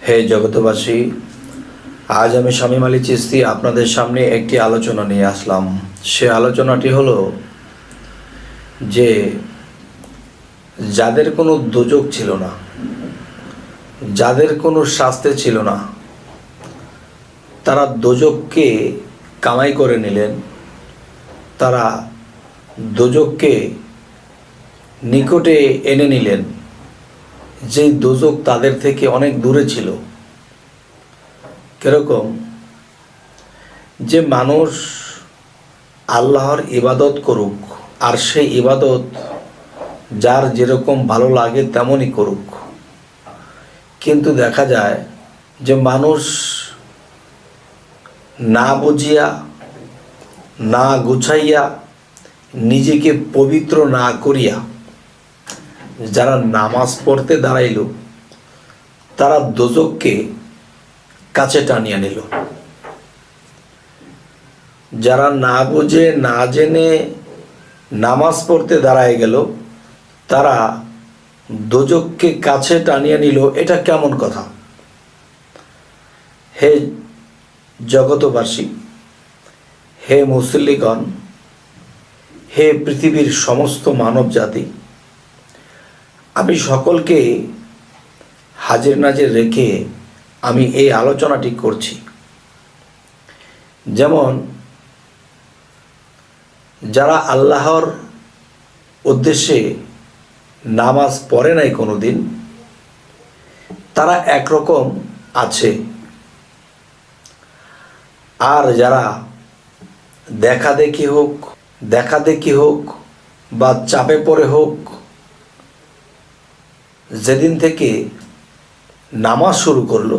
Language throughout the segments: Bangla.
হে জগতবাসী, আজ আমি শামীম আলী চিশতি আপনাদের সামনে একটি আলোচনা নিয়ে আসলাম। সে আলোচনাটি হলো যে যাদের কোনো দোজক ছিল না, যাদের কোনো শাস্তি ছিল না, তারা দোজককে কামাই করে নিলেন। তারা দোজককে নিকটে এনে নিলেন, যেই দোজক তাদের থেকে অনেক দূরে ছিল। কিরকম? যে মানুষ আল্লাহর ইবাদত করুক, আর সেই ইবাদত যার যেরকম ভালো লাগে তেমনই করুক, কিন্তু দেখা যায় যে মানুষ না বুঝিয়া, না গুছাইয়া, নিজেকে পবিত্র না করিয়া যারা নামাজ পড়তে দাঁড়াইল, তারা দোজককে কাছে টানিয়া নিল। যারা না বুঝে না জেনে নামাজ পড়তে দাঁড়ায় গেল, তারা দোজককে কাছে টানিয়া নিল। এটা কেমন কথা? হে জগতবাসী, হে মুসল্লিগণ, হে পৃথিবীর সমস্ত মানব জাতি, আমি সকলকে হাজির নাজির রেখে আমি এই আলোচনাটি করছি। যেমন যারা আল্লাহর উদ্দেশ্যে নামাজ পড়ে নাই কোনো দিন, তারা একরকম আছে। আর যারা দেখাদেখি হোক বা চাপে পড়ে হোক, যেদিন থেকে নামাজ শুরু করলো,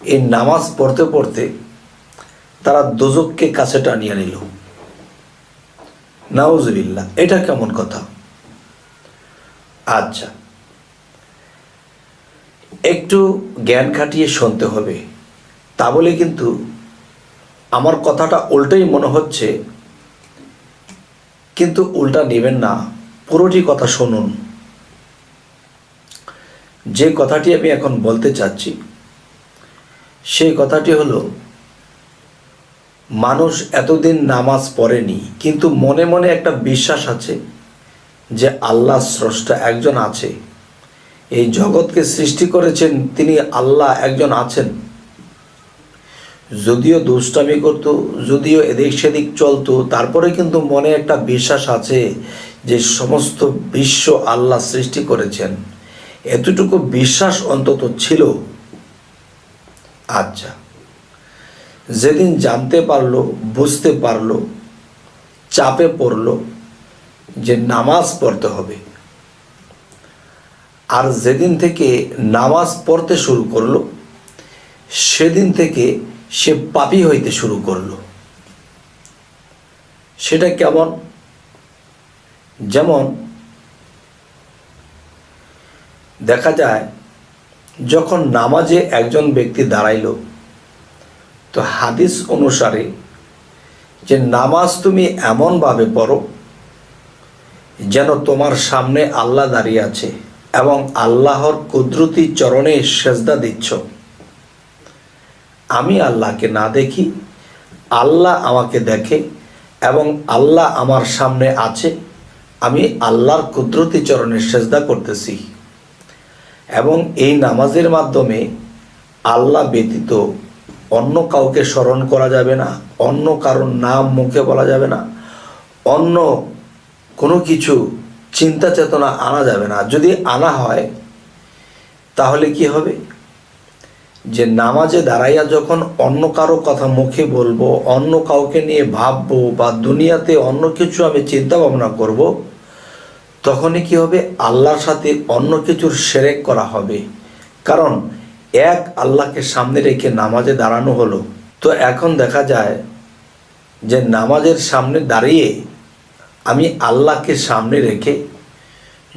এই নামাজ পড়তে পড়তে তারা দোজককে কাছে টানিয়ে নিল। নাউজুবিল্লাহ, এটা কেমন কথা? আচ্ছা, একটু জ্ঞান খাটিয়ে শুনতে হবে। তা বলে কিন্তু আমার কথাটা উল্টাই মনে হচ্ছে, কিন্তু উল্টা নেবেন না, পুরোটি কথা শুনুন। যে কথাটি আমি এখন বলতে চাচ্ছি, সেই কথাটি হলো, মানুষ এতদিন নামাজ পড়েনি, কিন্তু মনে মনে একটা বিশ্বাস আছে যে আল্লাহ স্রষ্টা একজন আছে, এই জগৎকে সৃষ্টি করেছেন তিনি আল্লাহ একজন আছেন। যদিও দুষ্টামি করত, যদিও এদিক সেদিক চলতো, তারপরে কিন্তু মনে একটা বিশ্বাস আছে যে সমস্ত বিশ্ব আল্লাহ সৃষ্টি করেছেন। এতটুকু বিশ্বাস অন্তত ছিল। আচ্ছা, যেদিন জানতে পারলো, বুঝতে পারলো, চাপে পড়লো যে নামাজ পড়তে হবে, আর যেদিন থেকে নামাজ পড়তে শুরু করলো, সেদিন থেকে সে পাপী হইতে শুরু করলো। সেটা কেমন? যেমন দেখা যায়, যখন নামাজে একজন ব্যক্তি দাঁড়াইল, তো হাদিস অনুসারে যে নামাজ তুমি এমনভাবে পড়ো যেন তোমার সামনে আল্লাহ দাঁড়িয়ে আছে এবং আল্লাহর কুদরতি চরণে সেজদা দিচ্ছ। আমি আল্লাহকে না দেখি, আল্লাহ আমাকে দেখে, এবং আল্লাহ আমার সামনে আছে, আমি আল্লাহর কুদরতি চরণে সেজদা করতেছি। এবং এই নামাজের মাধ্যমে আল্লাহ ব্যতীত অন্য কাউকে স্মরণ করা যাবে না, অন্য কারোর নাম মুখে বলা যাবে না, অন্য কোনো কিছু চিন্তা চেতনা আনা যাবে না। যদি আনা হয় তাহলে কি হবে? যে নামাজে দাঁড়াইয়া যখন অন্য কারো কথা মুখে বলবো, অন্য কাউকে নিয়ে ভাববো, বা দুনিয়াতে অন্য কিছু আমি চিন্তা ভাবনা করব, তখনই কি হবে? আল্লাহর সাথে অন্য কিছুর শিরক করা হবে। কারণ এক আল্লাহকে সামনে রেখে নামাজে দাঁড়ানো হলো। তো এখন দেখা যায় যে নামাজের সামনে দাঁড়িয়ে আমি আল্লাহকে সামনে রেখে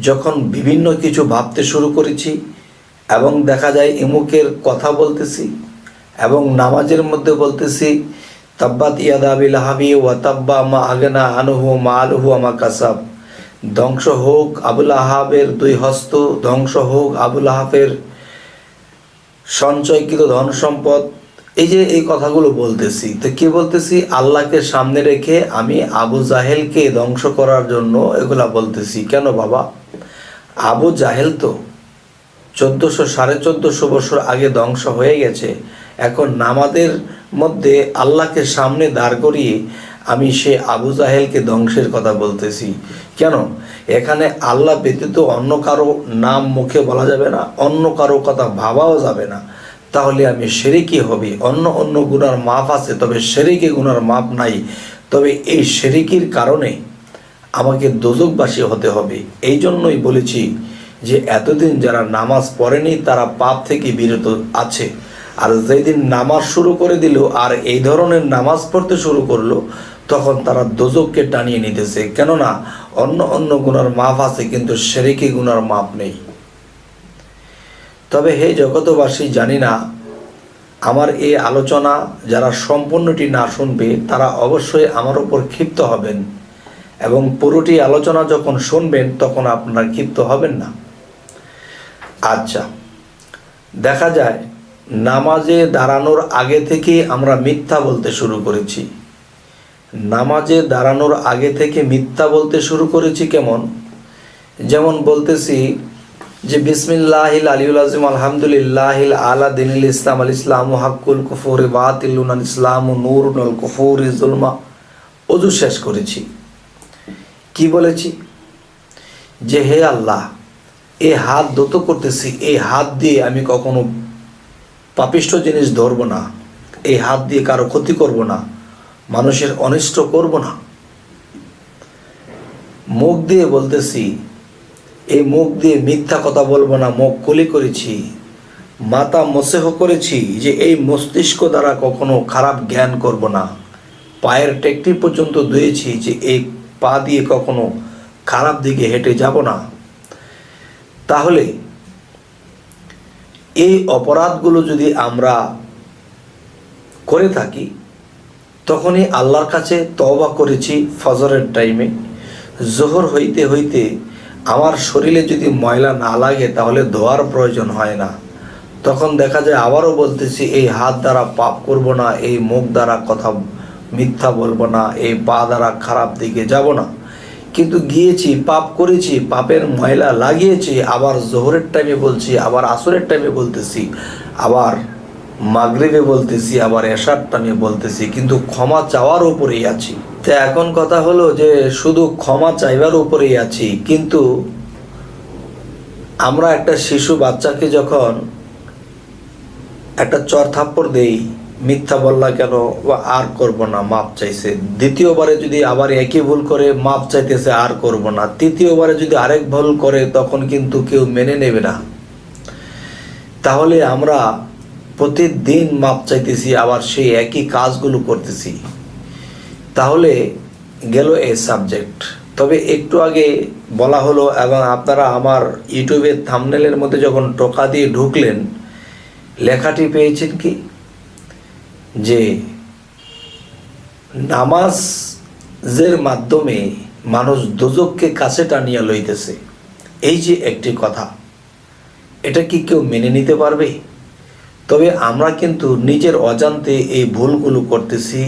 যখন বিভিন্ন কিছু ভাবতে শুরু করেছি, এবং দেখা যায় ইমুকের কথা বলতেছি, এবং নামাজের মধ্যে বলতেছি তাব্বাত ইয়াদা আবি লাহাবি ওয়া তাব্বা মা আগনা আনহু মালুহু আমা কাসাব, ধ্বংস হোক আবুল আহাবের দুই হস্ত, ধ্বংস হোক আবুল আহাবের সঞ্চয়কৃত ধন সম্পদ, এই কথাগুলো বলতেছি। তো কি বলতেছি? আল্লাহকে সামনে রেখে আমি আবু জাহেলকে ধ্বংস করার জন্য এগুলা বলতেছি। কেন বাবা? আবু জাহেল তো 1400-1450 বছর আগে ধ্বংস হয়ে গেছে। এখন নামাজের মধ্যে আল্লাহকে সামনে দাঁড় করিয়ে আমি সে আবু জাহেলকে ধ্বংসের কথা বলতেছি। কেন? এখানে আল্লাহ ব্যতীত অন্য কারো নাম মুখে বলা যাবে না, অন্য কারো কথা ভাবাও যাবে না। তাহলে আমি শিরকি হবি। অন্য গুনার মাপ আছে, তবে শিরকি গুনার মাপ নাই। তবে এই শিরকির কারণে আমাকে দোজখবাসী হতে হবে। এই জন্যই বলেছি যে এতদিন যারা নামাজ পড়েনি তারা পাপ থেকে বিরত আছে, আর যেদিন নামাজ শুরু করে দিল আর এই ধরনের নামাজ পড়তে শুরু করলো, তখন তারা দোজখকে টানিয়ে নিতেছে। কেননা অন্য গুনার মাপ আছে, কিন্তু শিরকি গুনার মাপ নেই। তবে হে জগতবাসী, জানি না আমার এই আলোচনা যারা সম্পূর্ণটি না শুনবে তারা অবশ্যই আমার উপর ক্ষিপ্ত হবেন, এবং পুরোটি আলোচনা যখন শুনবেন তখন আপনারা ক্ষিপ্ত হবেন না। আচ্ছা, দেখা যায় নামাজে দাঁড়ানোর আগে থেকে আমরা মিথ্যা বলতে শুরু করেছি। নামাজে দাঁড়ানোর আগে থেকে মিথ্যা বলতে শুরু করেছি কেমন? যেমন বলতেছি যে বিসমিল্লাহিল আলিউল আযীম আলহামদুলিল্লাহিল আলা দীনিল ইসলাম আল ইসলামু হাক্কুল কুফুরি বাতিলুন আল ইসলামু নূরুন আল কুফুরি যুলমা। ওযু শেষ করেছি, কি বলেছি? যে হে আল্লাহ, এই হাত দ্রুত করতেছি, এই হাত দিয়ে আমি কখনো পাপিষ্ঠ জিনিস ধরবো না, এই হাত দিয়ে কারো ক্ষতি করব না, মানুষের অনিষ্ট করব না। মুখ দিয়ে বলতেছি, এই মুখ দিয়ে মিথ্যা কথা বলবো না, মুখ কুলি করেছি। মাথা মসেহ করেছি যে এই মস্তিষ্ক দ্বারা কখনো খারাপ জ্ঞান করব না। পায়ের টেকটি পর্যন্ত ধুয়েছি যে এই পা দিয়ে কখনো খারাপ দিকে হেঁটে যাব না। তাহলে এই অপরাধগুলো যদি আমরা করে থাকি, তখনই আল্লাহর কাছে তওবা করেছি ফজরের টাইমে। জোহর হইতে হইতে আমার শরীরে যদি ময়লা না লাগে তাহলে ধোয়ার প্রয়োজন হয় না। তখন দেখা যায় আবারও বলতেছি, এই হাত দ্বারা পাপ করব না, এই মুখ দ্বারা কথা মিথ্যা বলবো না, এই পা দ্বারা খারাপ দিকে যাব না। কিন্তু গিয়েছি, পাপ করেছি, পাপের ময়লা লাগিয়েছি, আবার জোহরের টাইমে বলছি, আবার আসরের টাইমে বলতেছি, আবার মাগরিবে বলতেছি, আবার এশার টাইমে বলতেছি, কিন্তু ক্ষমা চাওয়ার উপরেই আছি। তো এখন কথা হলো যে শুধু ক্ষমা চাইবার উপরেই আছি, কিন্তু আমরা একটা শিশু বাচ্চাকে যখন একটা চর থাপ্পড় দেই, মিথ্যা বললা কেন, বা আর করব না, মাপ চাইছে। দ্বিতীয়বারে যদি আবার একই ভুল করে মাপ চাইতেছে, আর করব না। তৃতীয়বারে যদি আরেক ভুল করে তখন কিন্তু কেউ মেনে নেবে না। তাহলে আমরা প্রতিদিন মাপ চাইতেছি, আবার সেই একই কাজগুলো করতেছি। তাহলে গেল এই সাবজেক্ট। তবে একটু আগে বলা হলো, এবং আপনারা আমার ইউটিউবের থাম্বনেলের মধ্যে যখন টোকা দিয়ে ঢুকলেন, লেখাটি পেয়েছেন কি যে নামাজের মাধ্যমে মানুষ দোজখকে কাছে টানিয়া লইতেছে। এই যে একটি কথা, এটা কি কেউ মেনে নিতে পারবে? তবে আমরা কিন্তু নিজের অজান্তে এই ভুলগুলো করতেছি,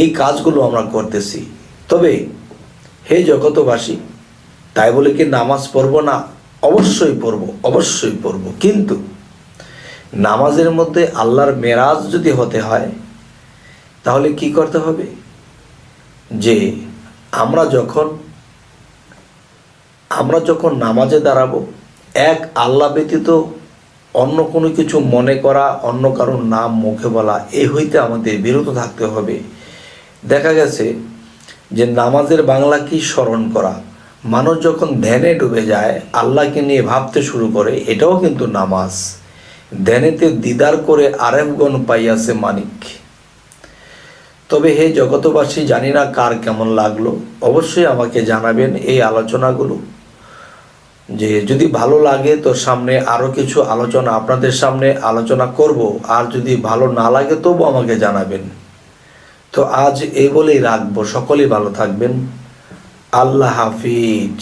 এই কাজগুলো আমরা করতেছি। তবে হে জগতবাসী, তাই বলে কি নামাজ পড়ব না? অবশ্যই পড়ব, অবশ্যই পড়ব। কিন্তু নামাজের মধ্যে আল্লাহর মেরাজ যদি হতে হয়, তাহলে কি করতে হবে? যে আমরা যখন নামাজে দাঁড়াবো, এক আল্লাহ ব্যতীত অন্য কোনো কিছু মনে করা, অন্য কারোর নাম মুখে বলা, এই হইতে আমাদের বিরত থাকতে হবে। দেখা গেছে যে নামাজের বাংলা কি? স্মরণ করা। মানুষ যখন ধ্যানে ডুবে যায়, আল্লাহকে নিয়ে ভাবতে শুরু করে, এটাও কিন্তু নামাজ। ধ্যানেতে দিদার করে আরেফগণ পাইয়াছে মানিক। তবে হে জগতবাসী, জানি না কার কেমন লাগলো, অবশ্যই আমাকে জানাবেন এই আলোচনাগুলো। যে যদি ভালো লাগে তো সামনে আরও কিছু আলোচনা আপনাদের সামনে আলোচনা করব, আর যদি ভালো না লাগে তবু আমাকে জানাবেন। তো আজ এই বলেই রাখবো। সকলেই ভালো থাকবেন। আল্লাহ হাফিজ।